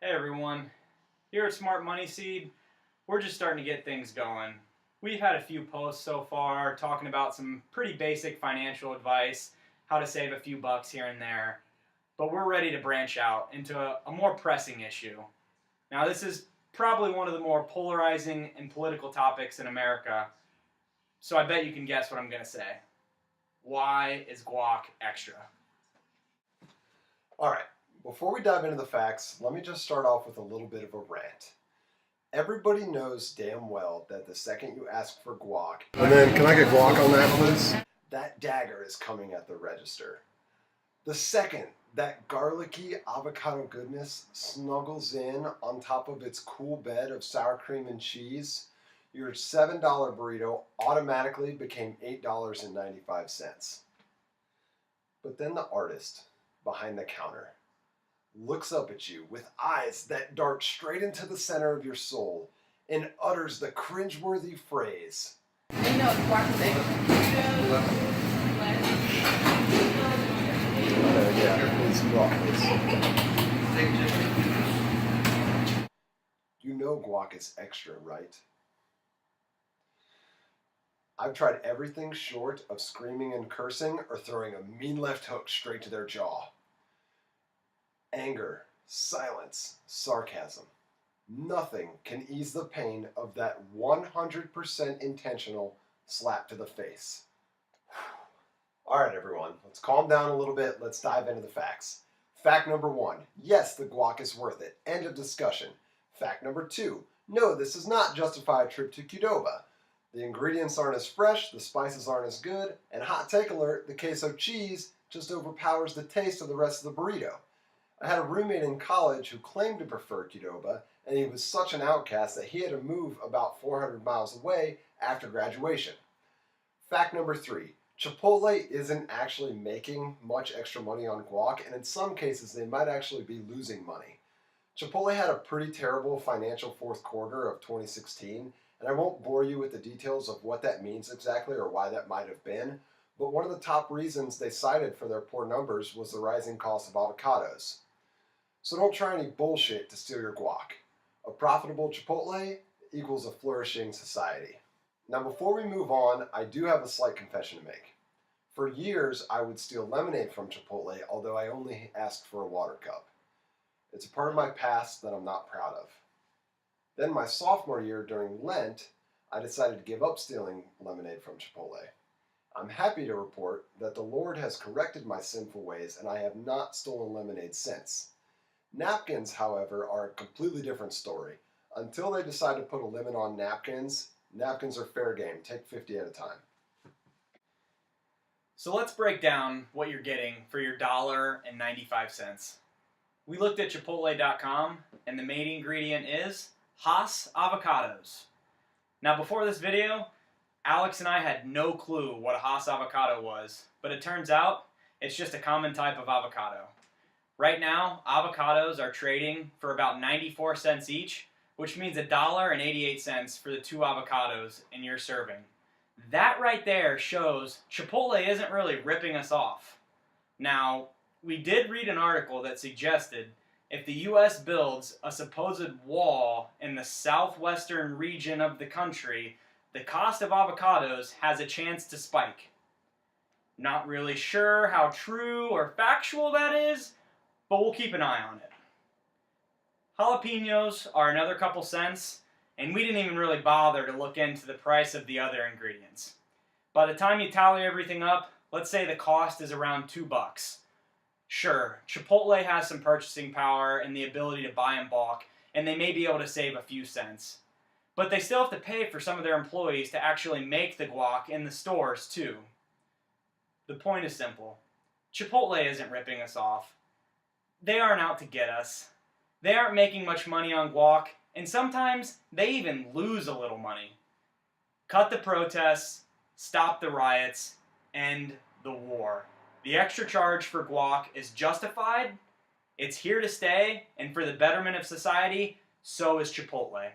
Hey everyone, here at Smart Money Seed, we're just starting to get things going. We've had a few posts so far talking about some pretty basic financial advice, how to save a few bucks here and there, but we're ready to branch out into a more pressing issue. Now this is probably one of the more polarizing and political topics in America, so I bet you can guess what I'm going to say. Why is guac extra? All right, before we dive into the facts, let me just start off with a little bit of a rant. Everybody knows damn well that the second you ask for guac, And then, can I get guac on that, please? that dagger is coming at the register. The second that garlicky avocado goodness snuggles in on top of its cool bed of sour cream and cheese, your $7 burrito automatically became $8.95. But then the artist behind the counter looks up at you with eyes that dart straight into the center of your soul and utters the cringeworthy phrase, You know, guac is extra. yeah, please, guac, please. You know guac is extra, right? I've tried everything short of screaming and cursing or throwing a mean left hook straight to their jaw. Anger, silence, sarcasm. Nothing can ease the pain of that 100% intentional slap to the face. All right, everyone, let's calm down a little bit. Let's dive into the facts. Fact number 1, yes, the guac is worth it. End of discussion. Fact number 2, no, this does not justify a trip to Qdoba. The ingredients aren't as fresh, the spices aren't as good, and hot take alert, the queso cheese just overpowers the taste of the rest of the burrito. I had a roommate in college who claimed to prefer Qdoba, and he was such an outcast that he had to move about 400 miles away after graduation. Fact number 3, Chipotle isn't actually making much extra money on guac, and in some cases they might actually be losing money. Chipotle had a pretty terrible financial fourth quarter of 2016, and I won't bore you with the details of what that means exactly or why that might have been, but one of the top reasons they cited for their poor numbers was the rising cost of avocados. So don't try any bullshit to steal your guac. A profitable Chipotle equals a flourishing society. Now before we move on, I do have a slight confession to make. For years, I would steal lemonade from Chipotle, although I only asked for a water cup. It's a part of my past that I'm not proud of. Then my sophomore year during Lent, I decided to give up stealing lemonade from Chipotle. I'm happy to report that the Lord has corrected my sinful ways and I have not stolen lemonade since. Napkins, however, are a completely different story. Until they decide to put a limit on napkins, napkins are fair game. Take 50 at a time. So let's break down what you're getting for your $1.95. We looked at Chipotle.com and the main ingredient is Hass avocados. Now before this video, Alex and I had no clue what a Hass avocado was, but it turns out it's just a common type of avocado. Right now, avocados are trading for about 94 cents each, which means $1.88 for the 2 avocados in your serving. That right there shows Chipotle isn't really ripping us off. Now, we did read an article that suggested if the U.S. builds a supposed wall in the southwestern region of the country, the cost of avocados has a chance to spike. Not really sure how true or factual that is, but we'll keep an eye on it. Jalapenos are another couple cents, and we didn't even really bother to look into the price of the other ingredients. By the time you tally everything up, let's say the cost is around $2. Sure, Chipotle has some purchasing power and the ability to buy in bulk, and they may be able to save a few cents. But they still have to pay for some of their employees to actually make the guac in the stores too. The point is simple. Chipotle isn't ripping us off. They aren't out to get us. They aren't making much money on guac, and sometimes they even lose a little money. Cut the protests, stop the riots, end the war. The extra charge for guac is justified, it's here to stay, and for the betterment of society, so is Chipotle.